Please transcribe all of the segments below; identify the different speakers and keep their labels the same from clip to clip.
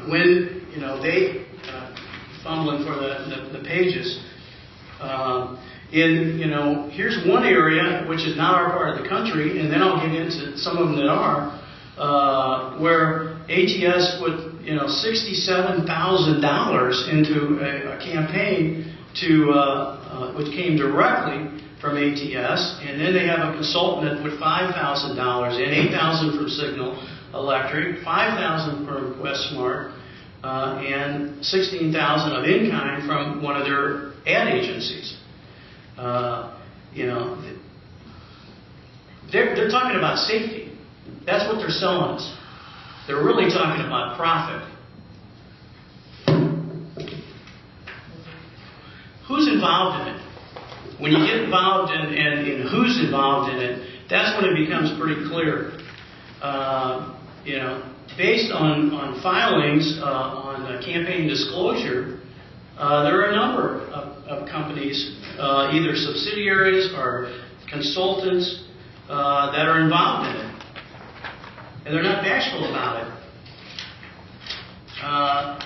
Speaker 1: when they fumbling for the pages. Here's one area which is not our part of the country, and then I'll get into some of them that are, where ATS put $67,000 into a campaign which came directly from ATS, and then they have a consultant that put $5,000 in, $8,000 from Signal Electric, $5,000 from Westmart, and $16,000 of in-kind from one of their ad agencies. They're talking about safety. That's what they're selling us. They're really talking about profit. Who's involved in it? When you get involved in who's involved in it, that's when it becomes pretty clear. Based on filings on campaign disclosure, there are a number of companies, either subsidiaries or consultants, that are involved in it. And they're not bashful about it.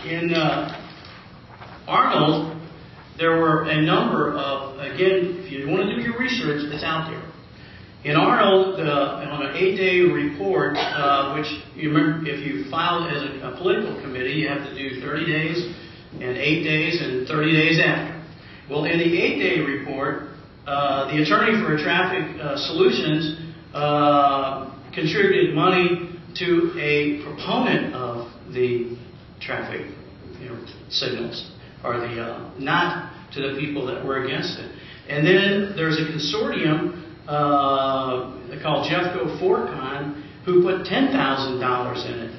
Speaker 1: In Arnold, there were a number of, again, if you want to do your research, it's out there. In Arnold, on an 8-day report, which you remember, if you filed as a political committee, you have to do 30 days, and 8 days, and 30 days after. Well, in the 8-day report, the attorney for Traffic Solutions contributed money to a proponent of the traffic signals, or not to the people that were against it. And then there's a consortium called Jeffco Forcon who put $10,000 in it.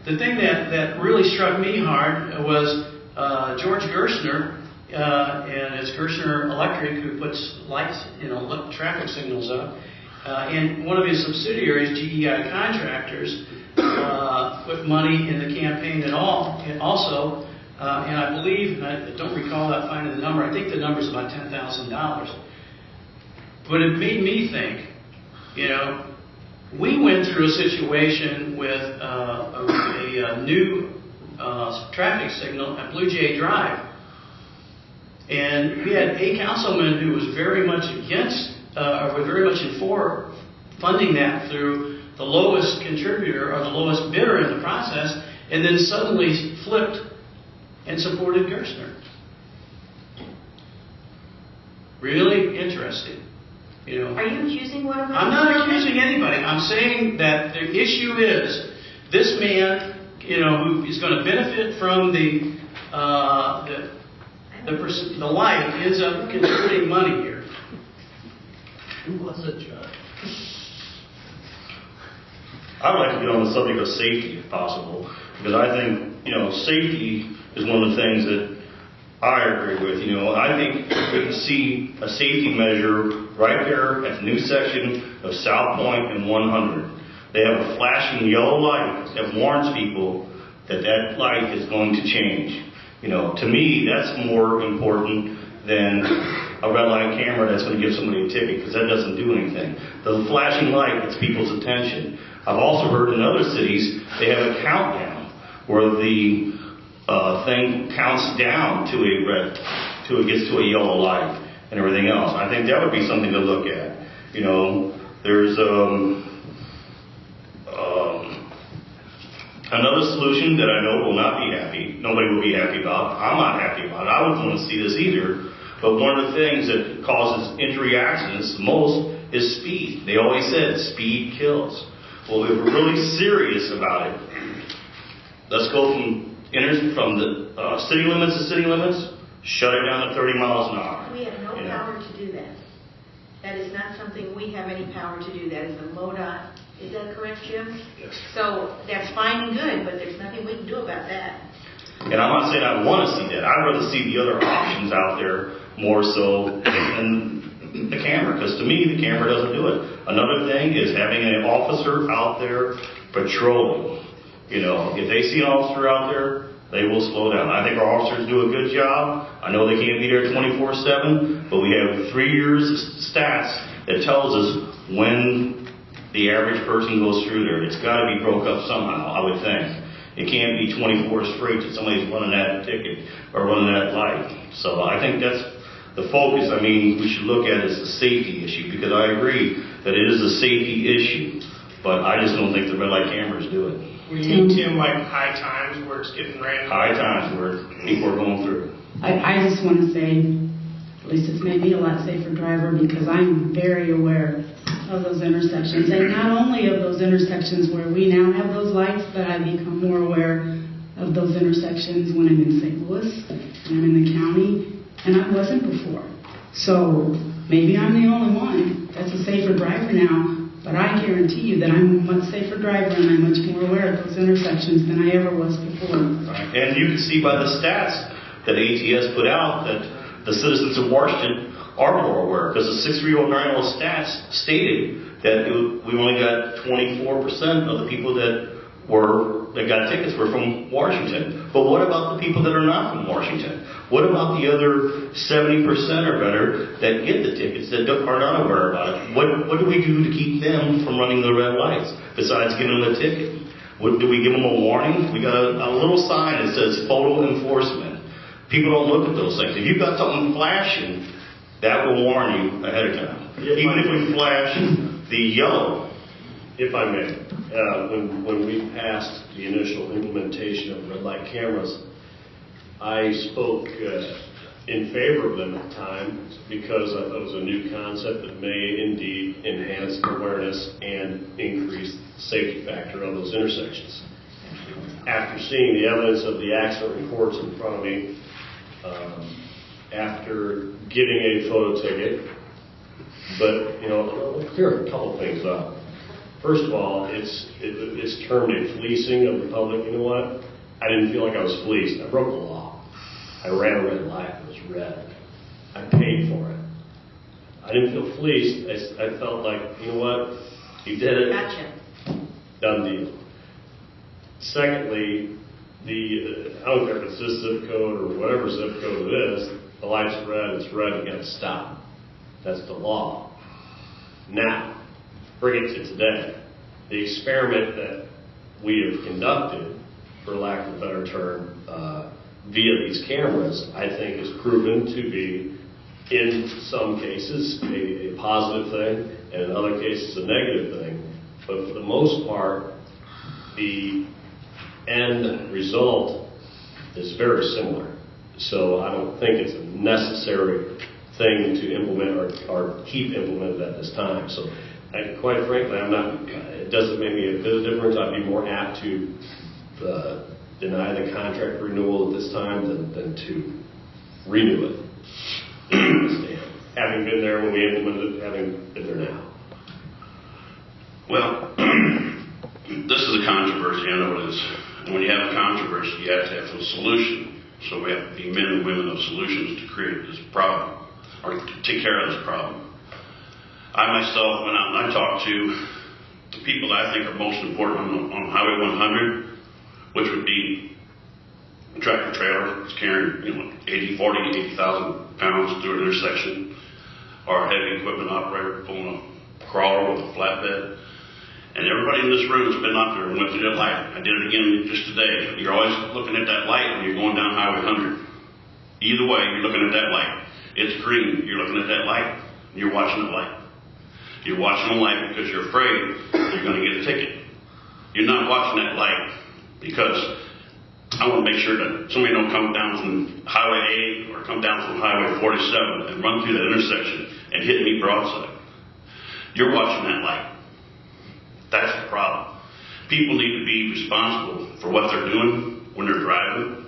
Speaker 1: The thing that really struck me hard was George Gershner, and it's Gershner Electric who puts lights, traffic signals up. And one of his subsidiaries, GEI Contractors, put money in the campaign and also, and I believe, and I don't recall that finding the number, I think the number is about $10,000. But it made me think, we went through a situation with a new traffic signal at Blue Jay Drive. And we had a councilman who was very much against, or was very much for funding that through the lowest contributor or the lowest bidder in the process, and then suddenly flipped and supported Gerstner. Really interesting.
Speaker 2: Are you accusing one of them?
Speaker 1: I'm not accusing anybody. I'm saying that the issue is this man, who is going to benefit from the light, ends up contributing money here.
Speaker 3: Who was it, John?
Speaker 4: I'd like to get on the subject of safety, if possible, because I think, safety is one of the things that I agree with. I think we can see a safety measure right there at the new section of South Point and 100. They have a flashing yellow light that warns people that that light is going to change. To me, that's more important than a red light camera that's going to give somebody a ticket, because that doesn't do anything. The flashing light gets people's attention. I've also heard in other cities they have a countdown where the thing counts down to till it gets to a yellow light and everything else. I think that would be something to look at. There's another solution that I know nobody will be happy about. I'm not happy about it. I wouldn't want to see this either. But one of the things that causes injury accidents the most is speed. They always said speed kills. Well, if we're really serious about it, let's go from the city limits to city limits, shut it down to 30 miles an hour.
Speaker 2: We have no power to do that. That is not something we have any power to do. That is the MoDOT. Is that correct, Jim?
Speaker 4: Yes.
Speaker 2: So that's fine and good, but there's nothing we can do about that.
Speaker 4: And I'm not saying I want to see that. I'd rather see the other options out there more so than the camera, because to me, the camera doesn't do it. Another thing is having an officer out there patrolling. If they see an officer out there, they will slow down. I think our officers do a good job. I know they can't be there 24/7, but we have 3 years of stats that tells us when the average person goes through there. It's got to be broke up somehow, I would think. It can't be 24 straight that somebody's running that ticket or running that light. So I think that's the focus. I mean, we should look at it as a safety issue, because I agree that it is a safety issue, but I just don't think the red light cameras do it.
Speaker 5: We need, Tim, like high times where it's getting random.
Speaker 4: High times where people are going through.
Speaker 6: I just want to say, at least it's made me a lot safer driver, because I'm very aware of those intersections. And not only of those intersections where we now have those lights, but I become more aware of those intersections when I'm in St. Louis and I'm in the county, and I wasn't before. So maybe I'm the only one that's a safer driver now, but I guarantee you that I'm a much safer driver and I'm much more aware of those intersections than I ever was before.
Speaker 4: Right. And you can see by the stats that ATS put out that the citizens of Washington are more aware, because the 63090 stats stated that we only got 24% of the people that got tickets were from Washington. But what about the people that are not from Washington? What about the other 70% or better that get the tickets that are not aware about it? What do we do to keep them from running the red lights besides giving them a ticket? Do we give them a warning? We got a little sign that says photo enforcement. People don't look at those things. If you've got something flashing, that will warn you ahead of time. Even if we flash the yellow.
Speaker 3: If I may, when we passed the initial implementation of red light cameras, I spoke in favor of them at the time because I thought it was a new concept that may indeed enhance awareness and increase the safety factor on those intersections. After seeing the evidence of the accident reports in front of me, after getting a photo ticket, but let's clear a couple things up. First of all, it's termed a fleecing of the public. You know what? I didn't feel like I was fleeced. I broke the law. I ran a red light. It was red. I paid for it. I didn't feel fleeced. I felt like, you know what? You did it.
Speaker 2: Gotcha.
Speaker 3: Done deal. Secondly, I don't care if it's this zip code or whatever zip code it is, the light's red, it's red, you gotta stop. That's the law. Now, bring it to today. The experiment that we have conducted, for lack of a better term, via these cameras, I think is proven to be, in some cases, a positive thing, and in other cases, a negative thing. But for the most part, the end result is very similar. So I don't think it's a necessary thing to implement or keep implemented at this time. So quite frankly, it doesn't make me a bit of difference. I'd be more apt to deny the contract renewal at this time than to renew it. Having been there when we implemented it, having been there now.
Speaker 7: Well, this is a controversy, I know it is. And when you have a controversy, you have to have a solution. So we have to be men and women of solutions to create this problem, or to take care of this problem. I myself went out and I talked to the people that I think are most important on Highway 100, which would be a tractor trailer that's carrying 80,000 pounds through an intersection, or a heavy equipment operator pulling a crawler with a flatbed. And everybody in this room has been out there and went through that light. I did it again just today. You're always looking at that light when you're going down Highway 100. Either way, you're looking at that light. It's green. You're looking at that light. And you're watching the light. You're watching the light because you're afraid you're going to get a ticket. You're not watching that light because I want to make sure that somebody don't come down from Highway 8 or come down from Highway 47 and run through that intersection and hit me broadside. You're watching that light. That's the problem. People need to be responsible for what they're doing when they're driving.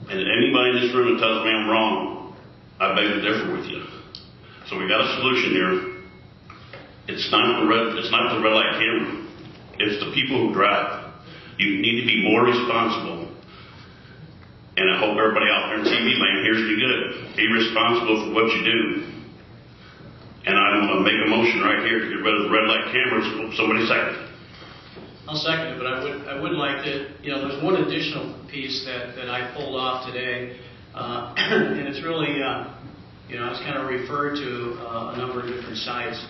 Speaker 7: And anybody in this room that tells me I'm wrong, I beg to differ with you. So we got a solution here. It's not the red light camera. It's the people who drive. You need to be more responsible. And I hope everybody out there in TV land hears me good. Be responsible for what you do. And I'm going to make a motion right here to get rid of the red light cameras. Somebody second it.
Speaker 1: I'll second it, but I would like to, there's one additional piece that I pulled off today, and it's really, I was kind of referred to a number of different sites.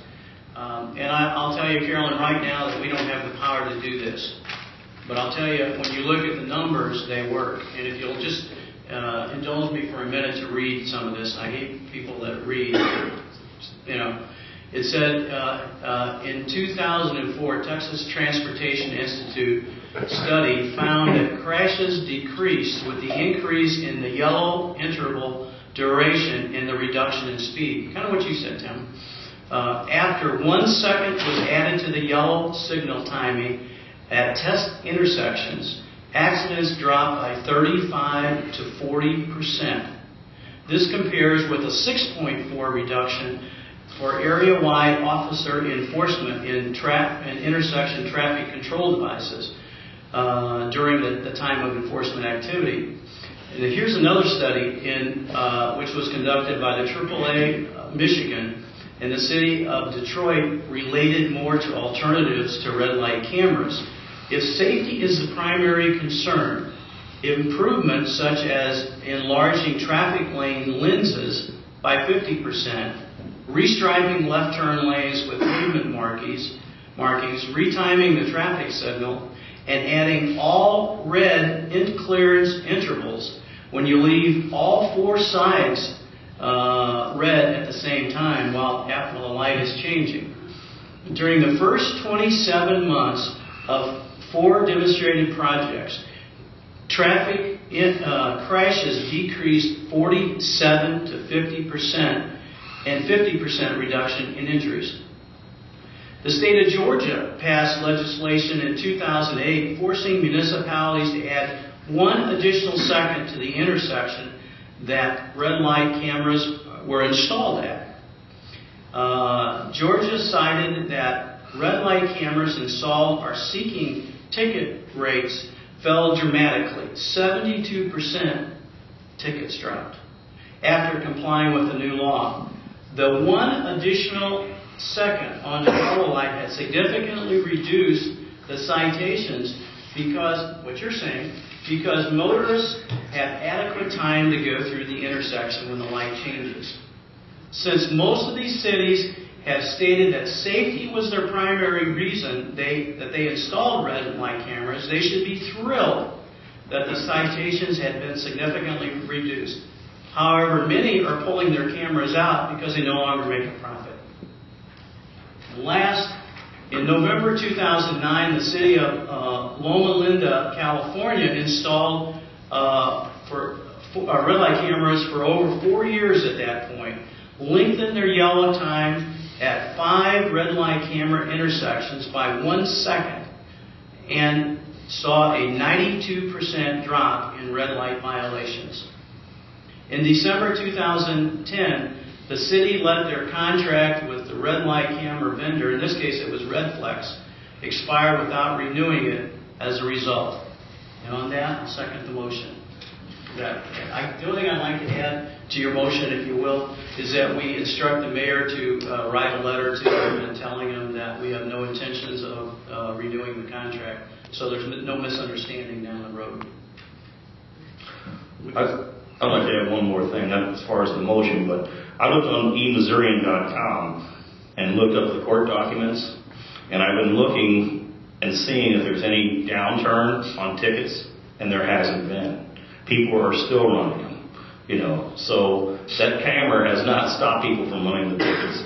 Speaker 1: And I'll tell you, Carolyn, right now that we don't have the power to do this. But I'll tell you, when you look at the numbers, they work. And if you'll just indulge me for a minute to read some of this. I hate people that read, you know. It said in 2004, Texas Transportation Institute study found that crashes decreased with the increase in the yellow interval duration and the reduction in speed. Kind of what you said, Tim. After 1 second was added to the yellow signal timing at test intersections, accidents dropped by 35 to 40%. This compares with a 6.4 reduction for area-wide officer enforcement in intersection traffic control devices during the time of enforcement activity. And here's another study which was conducted by the AAA Michigan and the city of Detroit, related more to alternatives to red light cameras. If safety is the primary concern, improvements such as enlarging traffic lane lenses by 50%, restriping left turn lanes with pavement markings, retiming the traffic signal, and adding all red clearance intervals when you leave all four sides red at the same time while the light is changing. During the first 27 months of 4 demonstrated projects, traffic crashes decreased 47 to 50%, and 50% reduction in injuries. The state of Georgia passed legislation in 2008 forcing municipalities to add 1 additional second to the intersection that red light cameras were installed at. Georgia cited that red light cameras installed are seeking ticket rates fell dramatically. 72% tickets dropped after complying with the new law. The 1 additional second on the yellow light had significantly reduced the citations because, what you're saying, because motorists have adequate time to go through the intersection when the light changes. Since most of these cities have stated that safety was their primary reason that they installed red light cameras, they should be thrilled that the citations had been significantly reduced. However, many are pulling their cameras out because they no longer make a profit. And last, in November 2009, the city of Loma Linda, California, installed red light cameras for over 4 years at that point, lengthened their yellow time at 5 red light camera intersections by 1 second, and saw a 92% drop in red light violations. In December 2010, the city let their contract with the red light camera vendor, in this case it was Redflex, expire without renewing it as a result. And on that, I'll second the motion. The only thing I'd like to add to your motion, if you will, is that we instruct the mayor to write a letter to them and telling them that we have no intentions of renewing the contract, so there's no misunderstanding down the road.
Speaker 4: I'd like to add one more thing, not as far as the motion, but I looked on emissourian.com and looked up the court documents, and I've been looking and seeing if there's any downturn on tickets, and there hasn't been. People are still running them, you know. So that camera has not stopped people from running the tickets.